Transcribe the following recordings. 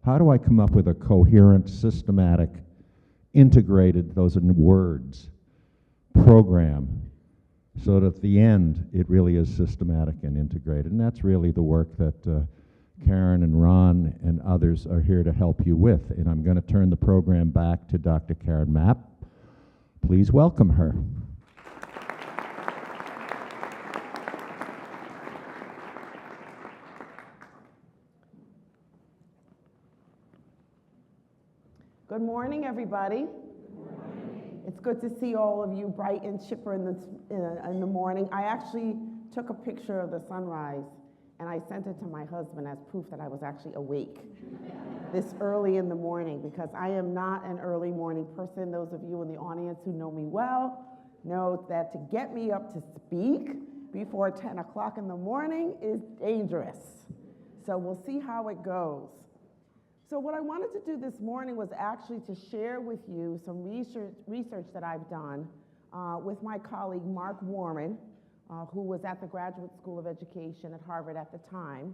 how do I come up with a coherent, systematic, integrated, those are words, program, so that at the end, it really is systematic and integrated. And that's really the work that Karen and Ron and others are here to help you with. And I'm going to turn the program back to Dr. Karen Mapp. Please welcome her. Good morning, everybody. Good morning. It's good to see all of you bright and chipper in the morning. I actually took a picture of the sunrise and I sent it to my husband as proof that I was actually awake this early in the morning, because I am not an early morning person. Those of you in the audience who know me well know that to get me up to speak before 10 o'clock in the morning is dangerous. So we'll see how it goes. So what I wanted to do this morning was actually to share with you some research that I've done with my colleague Mark Warren, who was at the Graduate School of Education at Harvard at the time.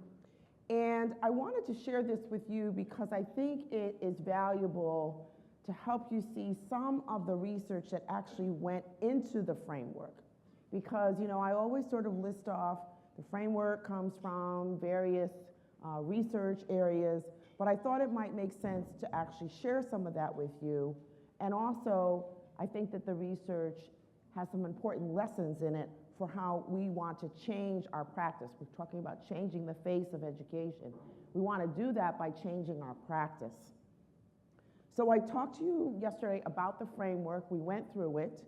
And I wanted to share this with you because I think it is valuable to help you see some of the research that actually went into the framework. Because, you know, I always sort of list off the framework comes from various research areas, but I thought it might make sense to actually share some of that with you. And also, I think that the research has some important lessons in it for how we want to change our practice. We're talking about changing the face of education. We want to do that by changing our practice. So I talked to you yesterday about the framework. We went through it.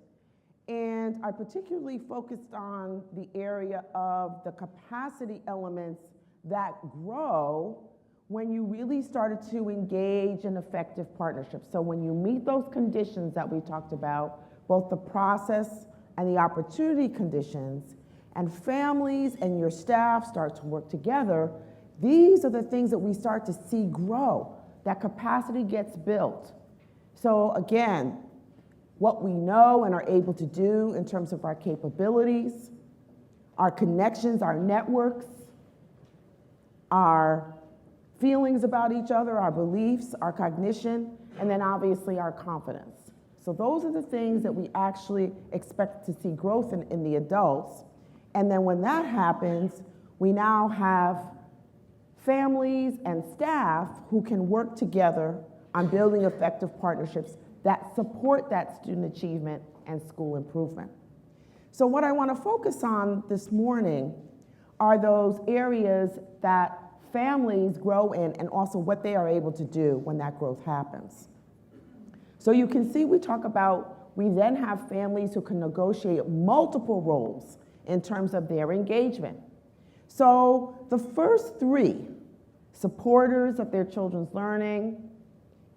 And I particularly focused on the area of the capacity elements that grow when you really started to engage in effective partnerships. So when you meet those conditions that we talked about, both the process and the opportunity conditions, and families and your staff start to work together, these are the things that we start to see grow. That capacity gets built. So again, what we know and are able to do in terms of our capabilities, our connections, our networks, our feelings about each other, our beliefs, our cognition, and then obviously our confidence. So those are the things that we actually expect to see growth in the adults. And then when that happens, we now have families and staff who can work together on building effective partnerships that support that student achievement and school improvement. So what I want to focus on this morning are those areas that families grow in and also what they are able to do when that growth happens. So you can see we talk about, we then have families who can negotiate multiple roles in terms of their engagement. So the first three, supporters of their children's learning,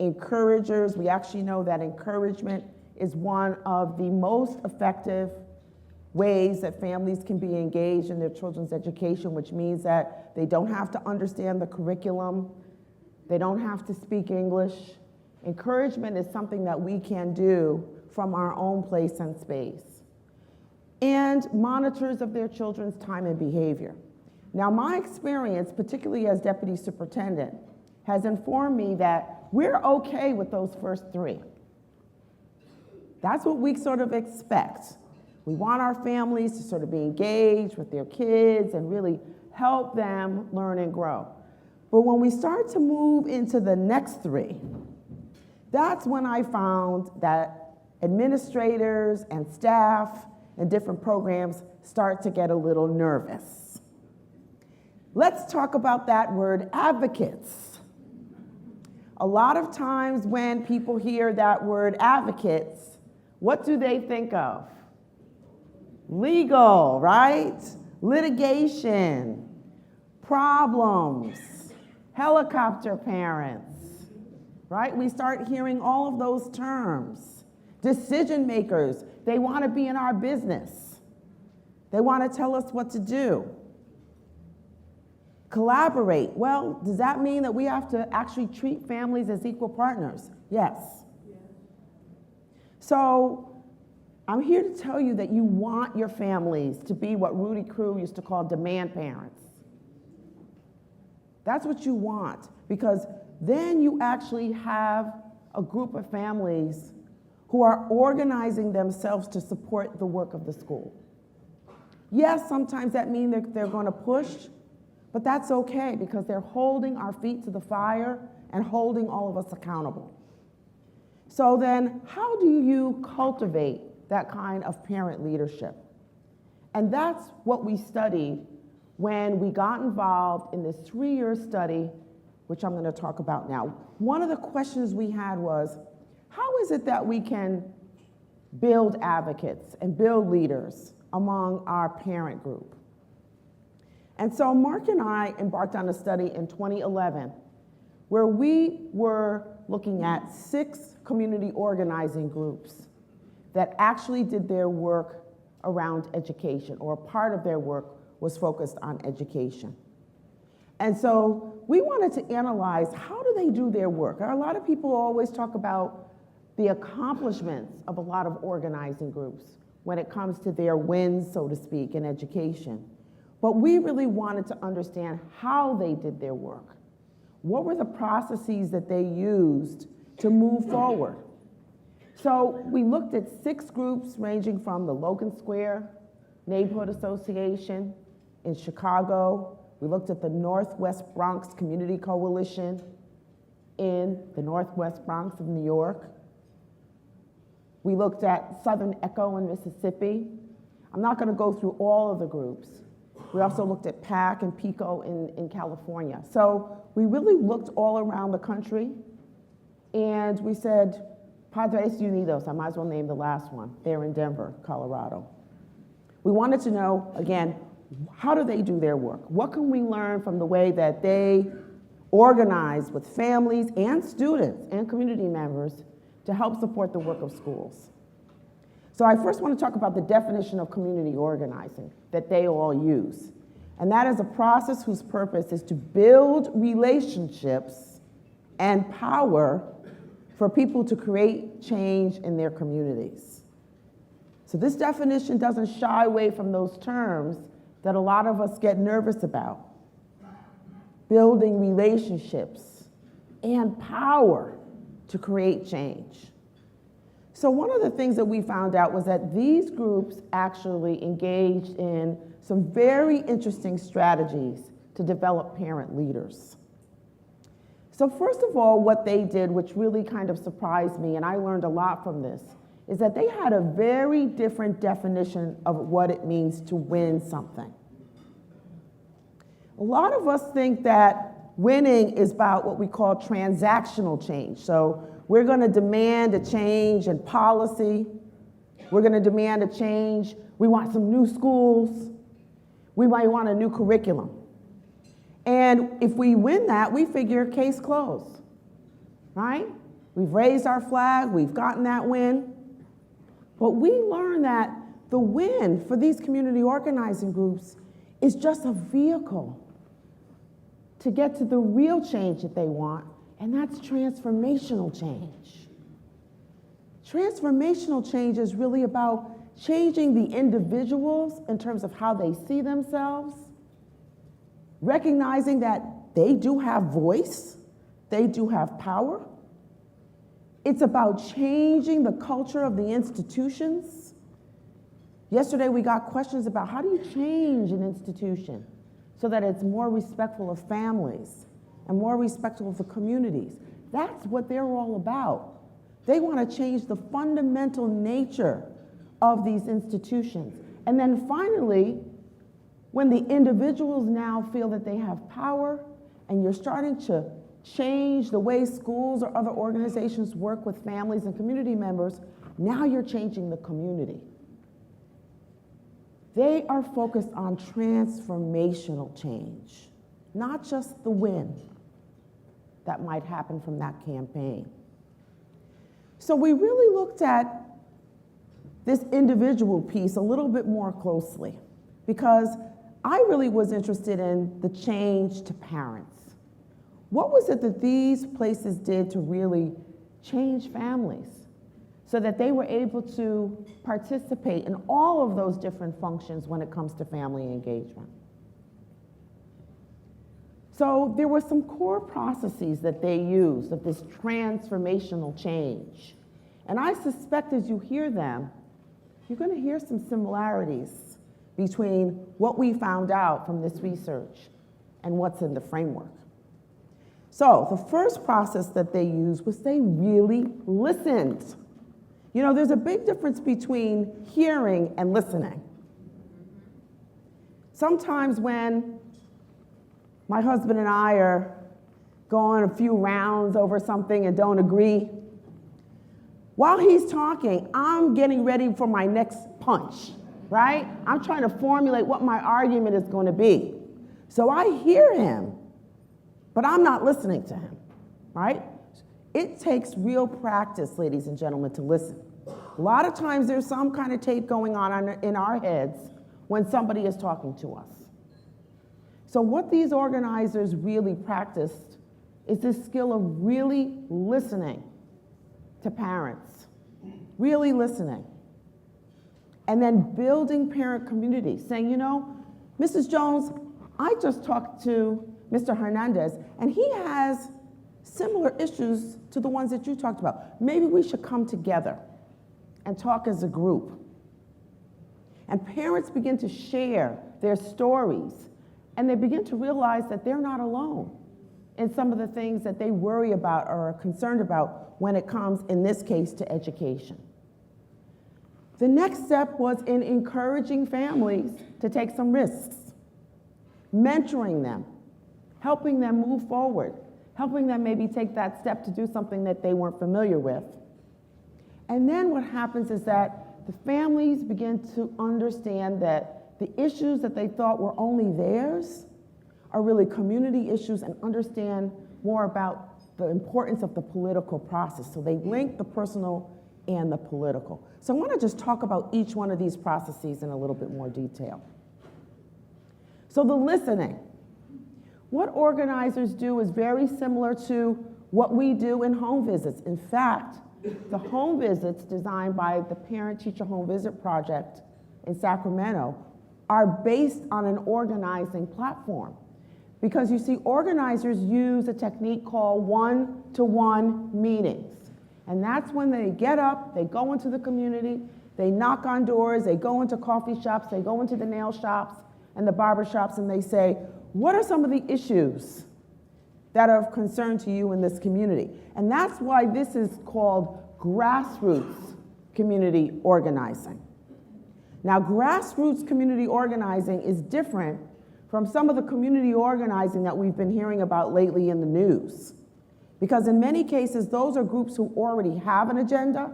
encouragers, we actually know that encouragement is one of the most effective ways that families can be engaged in their children's education, which means that they don't have to understand the curriculum, they don't have to speak English. Encouragement is something that we can do from our own place and space. And monitors of their children's time and behavior. Now, my experience, particularly as deputy superintendent, has informed me that we're okay with those first three. That's what we sort of expect. We want our families to sort of be engaged with their kids and really help them learn and grow. But when we start to move into the next three, that's when I found that administrators and staff and different programs start to get a little nervous. Let's talk about that word, advocates. A lot of times when people hear that word, advocates, what do they think of? Legal, right? Litigation, problems, helicopter parents, right? We start hearing all of those terms. Decision makers, they want to be in our business. They want to tell us what to do. Collaborate, well, does that mean that we have to actually treat families as equal partners? Yes. So I'm here to tell you that you want your families to be what Rudy Crew used to call demand parents. That's what you want, because then you actually have a group of families who are organizing themselves to support the work of the school. Yes, sometimes that means they're going to push, but that's okay because they're holding our feet to the fire and holding all of us accountable. So then, how do you cultivate that kind of parent leadership? And that's what we studied when we got involved in this 3-year study, which I'm going to talk about now. One of the questions we had was, how is it that we can build advocates and build leaders among our parent group? And so Mark and I embarked on a study in 2011 where we were looking at 6 community organizing groups that actually did their work around education, or part of their work was focused on education. And so we wanted to analyze, how do they do their work? A lot of people always talk about the accomplishments of a lot of organizing groups when it comes to their wins, so to speak, in education. But we really wanted to understand how they did their work. What were the processes that they used to move forward? So we looked at 6 groups ranging from the Logan Square Neighborhood Association in Chicago. We looked at the Northwest Bronx Community Coalition in the Northwest Bronx of New York. We looked at Southern Echo in Mississippi. I'm not going to go through all of the groups. We also looked at PAC and PICO in California. So we really looked all around the country, and we said, Padres Unidos, I might as well name the last one. They're in Denver, Colorado. We wanted to know, again, how do they do their work? What can we learn from the way that they organize with families and students and community members to help support the work of schools? So I first want to talk about the definition of community organizing that they all use. And that is a process whose purpose is to build relationships and power for people to create change in their communities. So this definition doesn't shy away from those terms that a lot of us get nervous about. Building relationships and power to create change. So one of the things that we found out was that these groups actually engaged in some very interesting strategies to develop parent leaders. So first of all, what they did, which really kind of surprised me, and I learned a lot from this, is that they had a very different definition of what it means to win something. A lot of us think that winning is about what we call transactional change. So we're going to demand a change in policy. We're going to demand a change. We want some new schools. We might want a new curriculum. And if we win that, we figure case closed, right? We've raised our flag, we've gotten that win. But we learned that the win for these community organizing groups is just a vehicle to get to the real change that they want, and that's transformational change. Transformational change is really about changing the individuals in terms of how they see themselves, recognizing that they do have voice, they do have power. It's about changing the culture of the institutions. Yesterday we got questions about how do you change an institution so that it's more respectful of families and more respectful of the communities. That's what they're all about. They want to change the fundamental nature of these institutions. And then finally, when the individuals now feel that they have power and you're starting to change the way schools or other organizations work with families and community members, now you're changing the community. They are focused on transformational change, not just the win that might happen from that campaign. So we really looked at this individual piece a little bit more closely because I really was interested in the change to parents. What was it that these places did to really change families so that they were able to participate in all of those different functions when it comes to family engagement? So there were some core processes that they used of this transformational change. And I suspect as you hear them, you're going to hear some similarities between what we found out from this research and what's in the framework. So the first process that they used was they really listened. You know, there's a big difference between hearing and listening. Sometimes when my husband and I are going a few rounds over something and don't agree, while he's talking, I'm getting ready for my next punch, right? I'm trying to formulate what my argument is going to be. So I hear him, but I'm not listening to him, right? It takes real practice, ladies and gentlemen, to listen. A lot of times there's some kind of tape going on in our heads when somebody is talking to us. So what these organizers really practiced is this skill of really listening to parents, really listening, and then building parent community, saying, you know, Mrs. Jones, I just talked to Mr. Hernandez, and he has similar issues to the ones that you talked about. Maybe we should come together and talk as a group. And parents begin to share their stories, and they begin to realize that they're not alone in some of the things that they worry about or are concerned about when it comes, in this case, to education. The next step was in encouraging families to take some risks, mentoring them, helping them move forward, helping them maybe take that step to do something that they weren't familiar with. And then what happens is that the families begin to understand that the issues that they thought were only theirs are really community issues, and understand more about the importance of the political process. So they link the personal and the political. So I want to just talk about each one of these processes in a little bit more detail. So the listening. What organizers do is very similar to what we do in home visits. In fact, the home visits designed by the Parent Teacher Home Visit Project in Sacramento are based on an organizing platform. Because you see, organizers use a technique called one-to-one meetings. And that's when they get up, they go into the community, they knock on doors, they go into coffee shops, they go into the nail shops and the barber shops, and they say, what are some of the issues that are of concern to you in this community? And that's why this is called grassroots community organizing. Now, grassroots community organizing is different from some of the community organizing that we've been hearing about lately in the news. Because in many cases, those are groups who already have an agenda,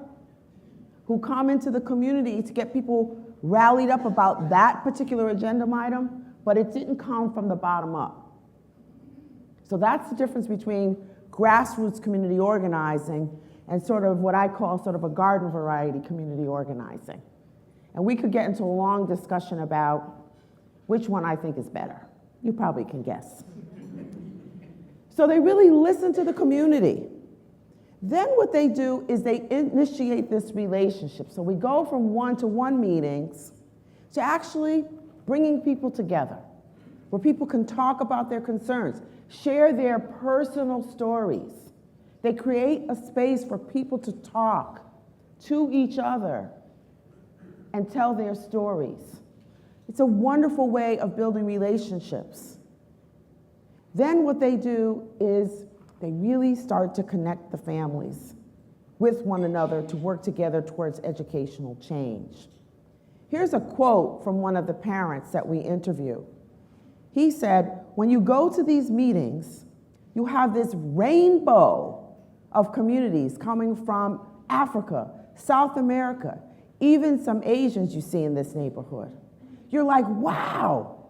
who come into the community to get people rallied up about that particular agenda item, but it didn't come from the bottom up. So that's the difference between grassroots community organizing and sort of what I call sort of a garden variety community organizing. And we could get into a long discussion about which one I think is better. You probably can guess. So they really listen to the community. Then what they do is they initiate this relationship. So we go from one-to-one meetings to actually bringing people together, where people can talk about their concerns, share their personal stories. They create a space for people to talk to each other and tell their stories. It's a wonderful way of building relationships. Then what they do is they really start to connect the families with one another to work together towards educational change. Here's a quote from one of the parents that we interview. He said, when you go to these meetings, you have this rainbow of communities coming from Africa, South America, even some Asians you see in this neighborhood. You're like, wow,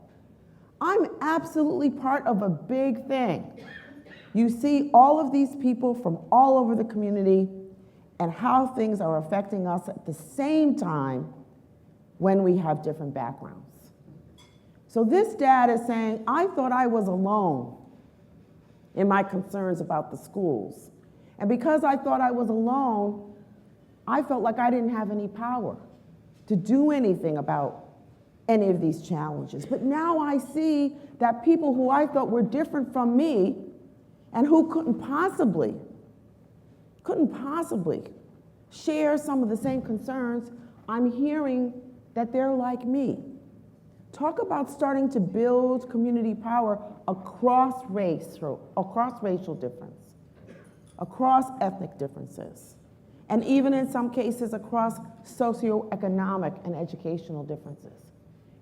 I'm absolutely part of a big thing. You see all of these people from all over the community and how things are affecting us at the same time when we have different backgrounds. So this dad is saying, I thought I was alone in my concerns about the schools. And because I thought I was alone, I felt like I didn't have any power to do anything about any of these challenges. But now I see that people who I thought were different from me and who couldn't possibly share some of the same concerns, I'm hearing that they're like me. Talk about starting to build community power across racial difference, across ethnic differences, and even in some cases across socioeconomic and educational differences.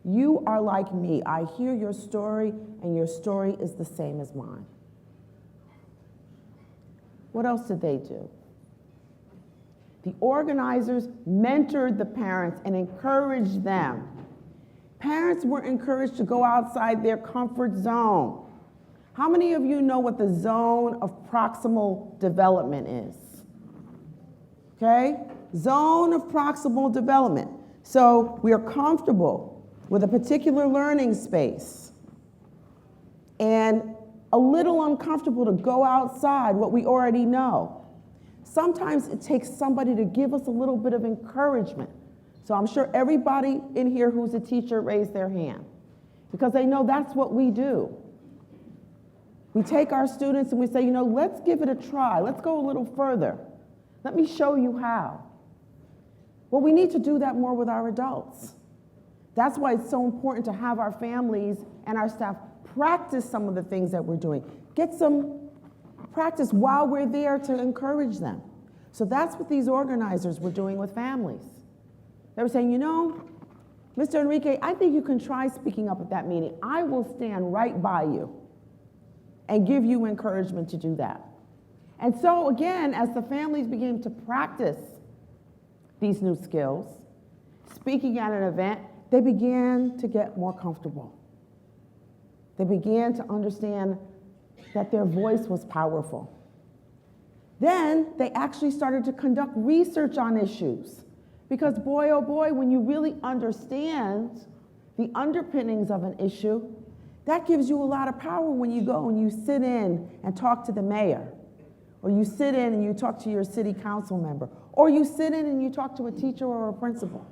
You are like me. I hear your story, and your story is the same as mine. What else did they do? The organizers mentored the parents and encouraged them. Parents were encouraged to go outside their comfort zone. How many of you know what the zone of proximal development is? Okay? Zone of proximal development. So we are comfortable with a particular learning space and a little uncomfortable to go outside what we already know. Sometimes it takes somebody to give us a little bit of encouragement. So I'm sure everybody in here who's a teacher raised their hand because they know that's what we do. We take our students and we say, let's give it a try. Let's go a little further. Let me show you how. Well, we need to do that more with our adults. That's why it's so important to have our families and our staff practice some of the things that we're doing. Get some practice while we're there to encourage them. So that's what these organizers were doing with families. They were saying, Mr. Enrique, I think you can try speaking up at that meeting. I will stand right by you and give you encouragement to do that. And so again, as the families began to practice these new skills, speaking at an event, they began to get more comfortable. They began to understand that their voice was powerful. Then they actually started to conduct research on issues. Because boy, oh boy, when you really understand the underpinnings of an issue, that gives you a lot of power when you go and you sit in and talk to the mayor, or you sit in and you talk to your city council member, or you sit in and you talk to a teacher or a principal.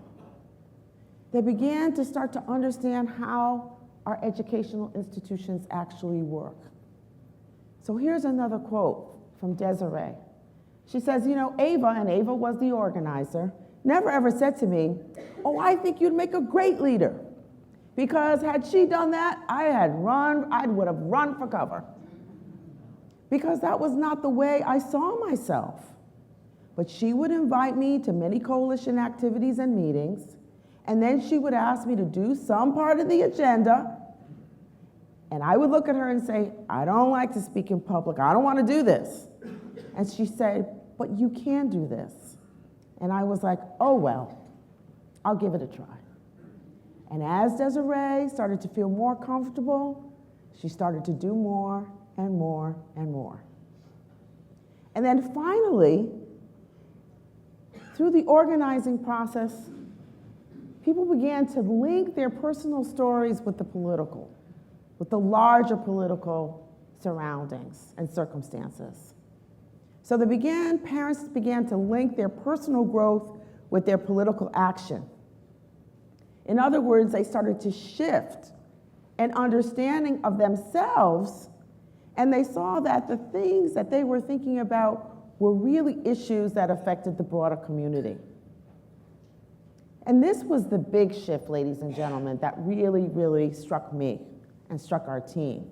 They began to start to understand how our educational institutions actually work. So here's another quote from Desiree. She says, Ava, and Ava was the organizer, never ever said to me, oh, I think you'd make a great leader. Because had she done that, I would have run for cover. Because that was not the way I saw myself. But she would invite me to many coalition activities and meetings, and then she would ask me to do some part of the agenda, and I would look at her and say, I don't like to speak in public, I don't want to do this. And she said, but you can do this. And I was like, oh well, I'll give it a try. And as Desiree started to feel more comfortable, she started to do more and more and more. And then finally, through the organizing process, people began to link their personal stories with the political, with the larger political surroundings and circumstances. So parents began to link their personal growth with their political action. In other words, they started to shift an understanding of themselves, and they saw that the things that they were thinking about were really issues that affected the broader community. And this was the big shift, ladies and gentlemen, that really, really struck me and struck our team.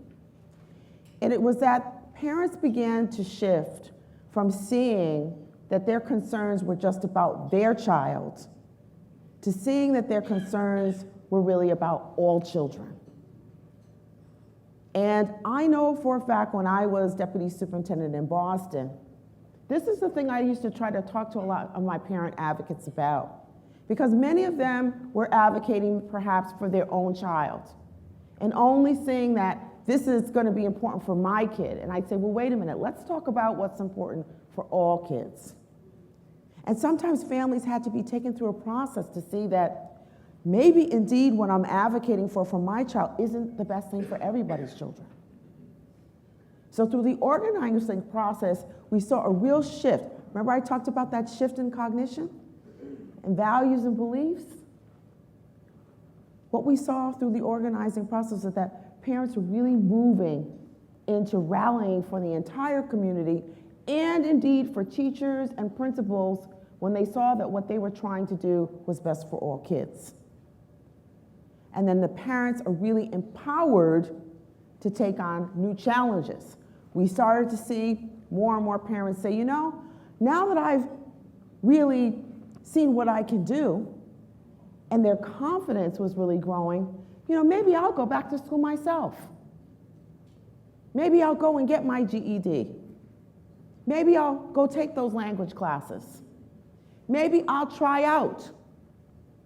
And it was that parents began to shift from seeing that their concerns were just about their child to seeing that their concerns were really about all children. And I know for a fact when I was deputy superintendent in Boston, this is the thing I used to try to talk to a lot of my parent advocates about, because many of them were advocating perhaps for their own child and only saying that this is going to be important for my kid. And I'd say, well, wait a minute, let's talk about what's important for all kids. And sometimes families had to be taken through a process to see that maybe indeed what I'm advocating for my child isn't the best thing for everybody's children. So through the organizing process, we saw a real shift. Remember I talked about that shift in cognition and values and beliefs? What we saw through the organizing process is that parents were really moving into rallying for the entire community and indeed for teachers and principals when they saw that what they were trying to do was best for all kids. And then the parents are really empowered to take on new challenges. We started to see more and more parents say, you know, now that I've really seen what I can do, and their confidence was really growing, you know, maybe I'll go back to school myself. Maybe I'll go and get my GED. Maybe I'll go take those language classes. Maybe I'll try out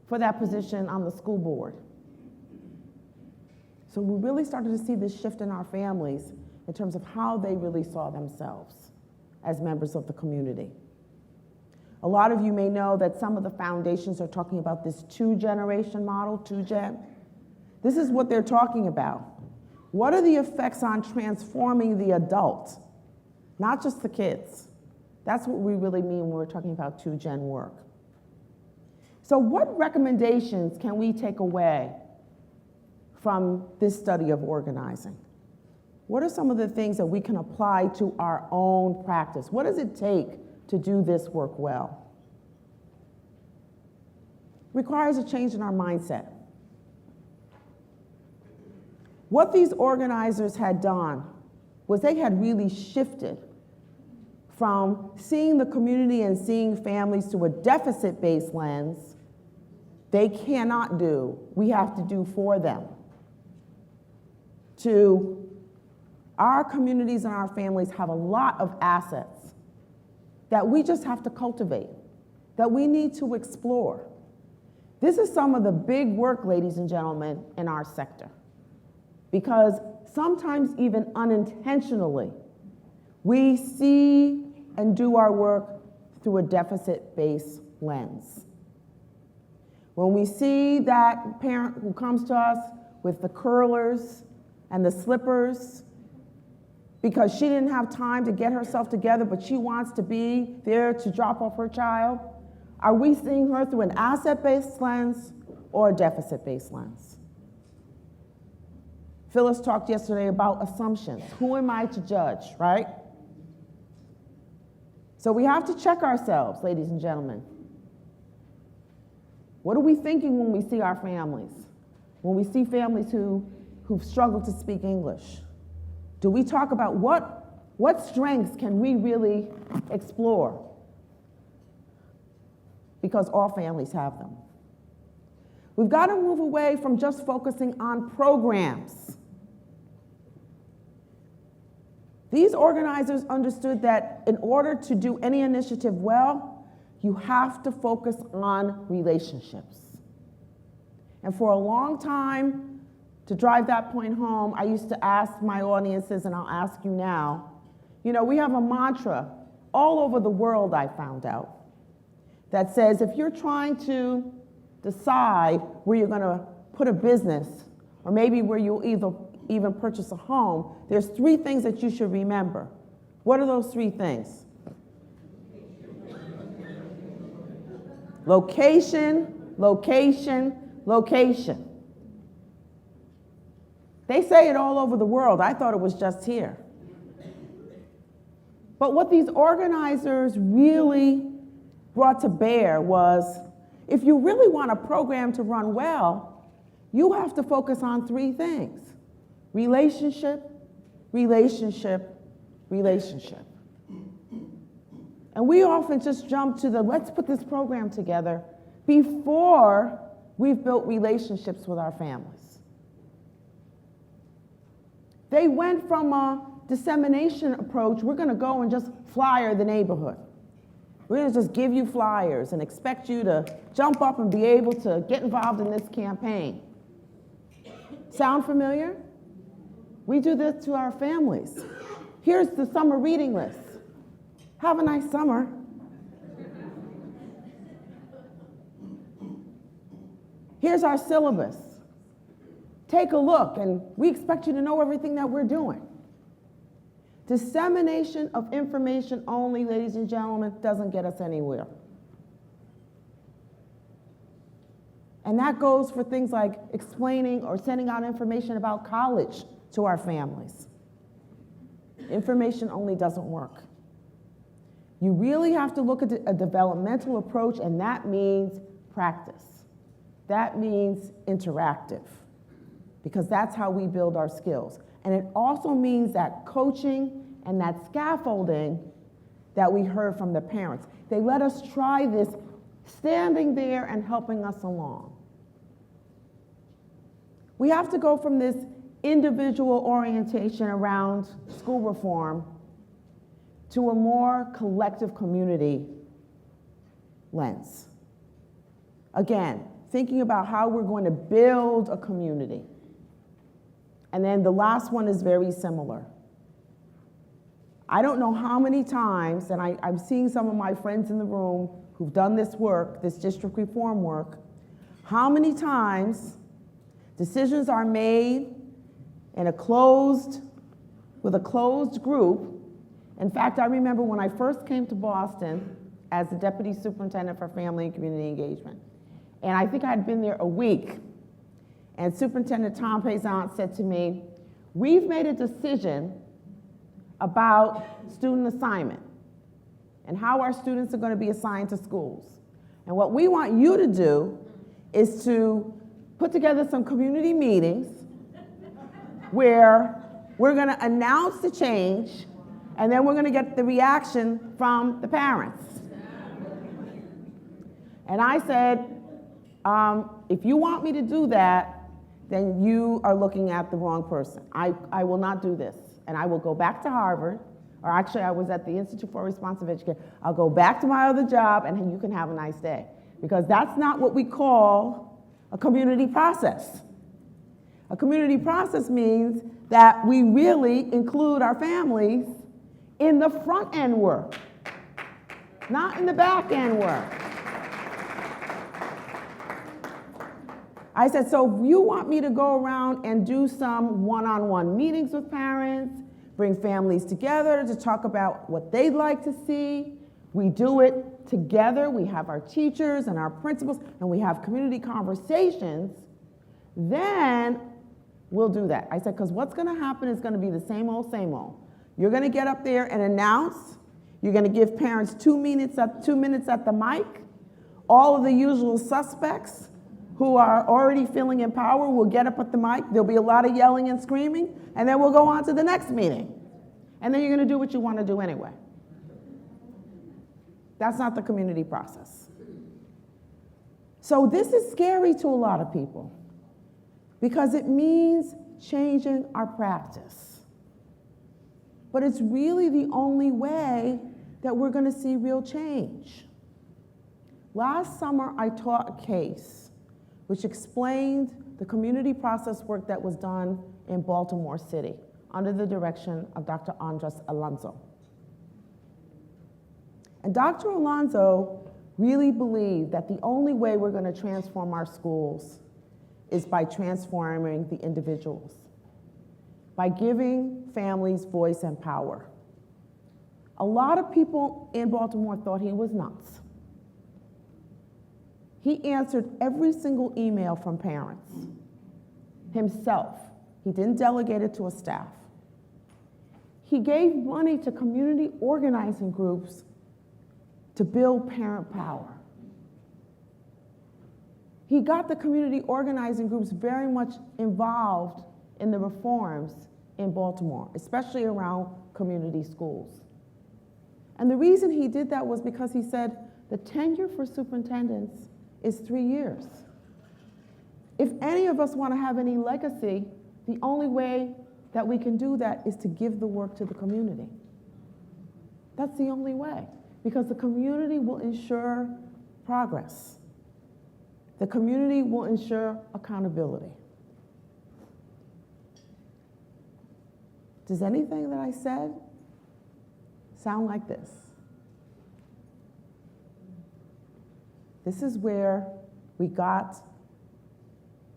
for that position on the school board. So we really started to see this shift in our families in terms of how they really saw themselves as members of the community. A lot of you may know that some of the foundations are talking about this two-generation model, two-gen. This is what they're talking about. What are the effects on transforming the adult, not just the kids? That's what we really mean when we're talking about two-gen work. So what recommendations can we take away from this study of organizing? What are some of the things that we can apply to our own practice? What does it take to do this work well? Requires a change in our mindset. What these organizers had done was they had really shifted from seeing the community and seeing families through a deficit-based lens. They cannot do, we have to do for them. To our communities and our families have a lot of assets that we just have to cultivate, that we need to explore. This is some of the big work, ladies and gentlemen, in our sector. Because sometimes even unintentionally, we see and do our work through a deficit-based lens. When we see that parent who comes to us with the curlers and the slippers because she didn't have time to get herself together, but she wants to be there to drop off her child, are we seeing her through an asset-based lens or a deficit-based lens? Phyllis talked yesterday about assumptions. Who am I to judge, right? So we have to check ourselves, ladies and gentlemen. What are we thinking when we see our families? When we see families who've struggled to speak English? Do we talk about what strengths can we really explore? Because all families have them. We've got to move away from just focusing on programs. These organizers understood that in order to do any initiative well, you have to focus on relationships. And for a long time, to drive that point home, I used to ask my audiences, and I'll ask you now, you know, we have a mantra all over the world, I found out, that says if you're trying to decide where you're going to put a business, or maybe where you'll even purchase a home, there's 3 things that you should remember. What are those 3 things? Location, location, location. They say it all over the world. I thought it was just here. But what these organizers really brought to bear was, if you really want a program to run well, you have to focus on 3 things. Relationship, relationship, relationship. And we often just jump to the, let's put this program together before we've built relationships with our families. They went from a dissemination approach, we're going to go and just flyer the neighborhood. We're going to just give you flyers and expect you to jump up and be able to get involved in this campaign. Sound familiar? We do this to our families. Here's the summer reading list. Have a nice summer. Here's our syllabus. Take a look, and we expect you to know everything that we're doing. Dissemination of information only, ladies and gentlemen, doesn't get us anywhere. And that goes for things like explaining or sending out information about college to our families. Information only doesn't work. You really have to look at a developmental approach, and that means practice. That means interactive, because that's how we build our skills. And it also means that coaching and that scaffolding that we heard from the parents. They let us try this, standing there and helping us along. We have to go from this individual orientation around school reform to a more collective community lens. Again, thinking about how we're going to build a community. And then the last one is very similar. I don't know how many times, and I'm seeing some of my friends in the room who've done this work, this district reform work, how many times decisions are made in with a closed group. In fact, I remember when I first came to Boston as the Deputy Superintendent for Family and Community Engagement, and I think I had been there a week, and Superintendent Tom Payson said to me, "We've made a decision about student assignment and how our students are going to be assigned to schools. And what we want you to do is to put together some community meetings where we're going to announce the change, and then we're going to get the reaction from the parents." And I said, if you want me to do that, then you are looking at the wrong person. I will not do this. And I will go back to Harvard, or actually I was at the Institute for Responsive Education. I'll go back to my other job, and you can have a nice day. Because that's not what we call a community process. A community process means that we really include our families in the front end work, not in the back end work. I said, so if you want me to go around and do some one-on-one meetings with parents, bring families together to talk about what they'd like to see, we do it together. We have our teachers and our principals, and we have community conversations, then we'll do that. I said, because what's going to happen is going to be the same old, same old. You're going to get up there and announce. You're going to give parents 2 minutes at the mic. All of the usual suspects who are already feeling empowered will get up at the mic. There'll be a lot of yelling and screaming, and then we'll go on to the next meeting. And then you're going to do what you want to do anyway. That's not the community process. So this is scary to a lot of people because it means changing our practice. But it's really the only way that we're going to see real change. Last summer, I taught a case which explained the community process work that was done in Baltimore City under the direction of Dr. Andres Alonso. And Dr. Alonso really believed that the only way we're going to transform our schools is by transforming the individuals, by giving families voice and power. A lot of people in Baltimore thought he was nuts. He answered every single email from parents himself. He didn't delegate it to a staff. He gave money to community organizing groups to build parent power. He got the community organizing groups very much involved in the reforms in Baltimore, especially around community schools. And the reason he did that was because he said the tenure for superintendents is 3 years. If any of us want to have any legacy, the only way that we can do that is to give the work to the community. That's the only way, because the community will ensure progress. The community will ensure accountability. Does anything that I said sound like this? This is where we got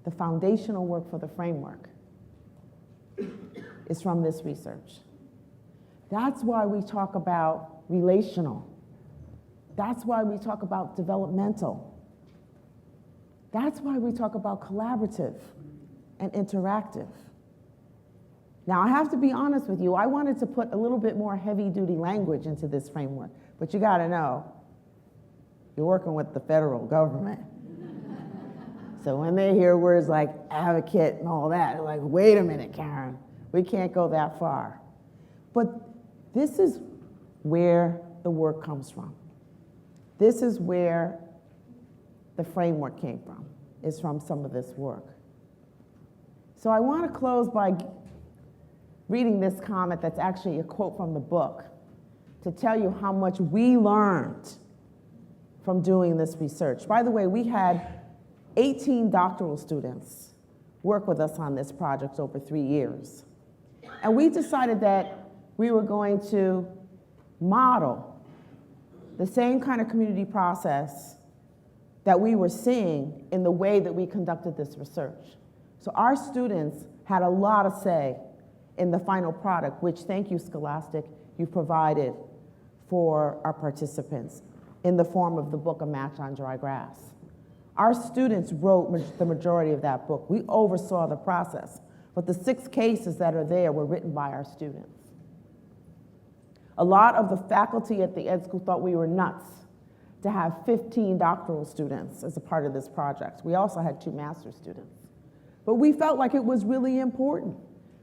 the foundational work for the framework. Is from this research. That's why we talk about relational. That's why we talk about developmental. That's why we talk about collaborative and interactive. Now, I have to be honest with you, I wanted to put a little bit more heavy-duty language into this framework, but you gotta know, you're working with the federal government. So when they hear words like advocate and all that, they're like, wait a minute, Karen, we can't go that far. But this is where the work comes from. This is where the framework came from, is from some of this work. So I want to close by reading this comment that's actually a quote from the book to tell you how much we learned from doing this research. By the way, we had 18 doctoral students work with us on this project over 3 years. And we decided that we were going to model the same kind of community process that we were seeing in the way that we conducted this research. So our students had a lot of say in the final product, which, thank you, Scholastic, you provided for our participants in the form of the book, A Match on Dry Grass. Our students wrote the majority of that book. We oversaw the process, but the 6 cases that are there were written by our students. A lot of the faculty at the Ed School thought we were nuts to have 15 doctoral students as a part of this project. We also had 2 master's students. But we felt like it was really important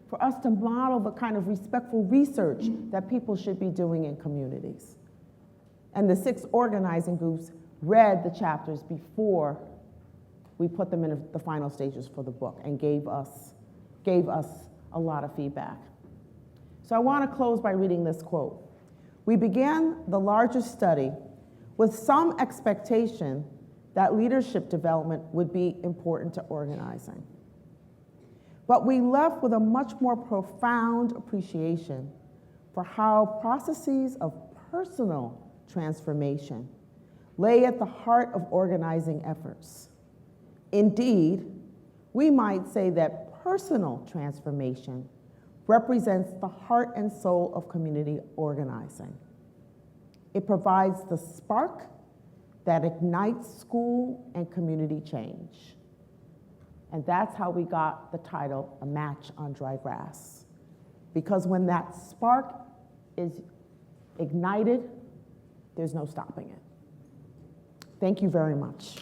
for us to model the kind of respectful research that people should be doing in communities. And the 6 organizing groups read the chapters before we put them in the final stages for the book and gave us a lot of feedback. So I want to close by reading this quote. We began the larger study with some expectation that leadership development would be important to organizing. But we left with a much more profound appreciation for how processes of personal transformation lay at the heart of organizing efforts. Indeed, we might say that personal transformation represents the heart and soul of community organizing. It provides the spark that ignites school and community change. And that's how we got the title, A Match on Dry Grass. Because when that spark is ignited, there's no stopping it. Thank you very much.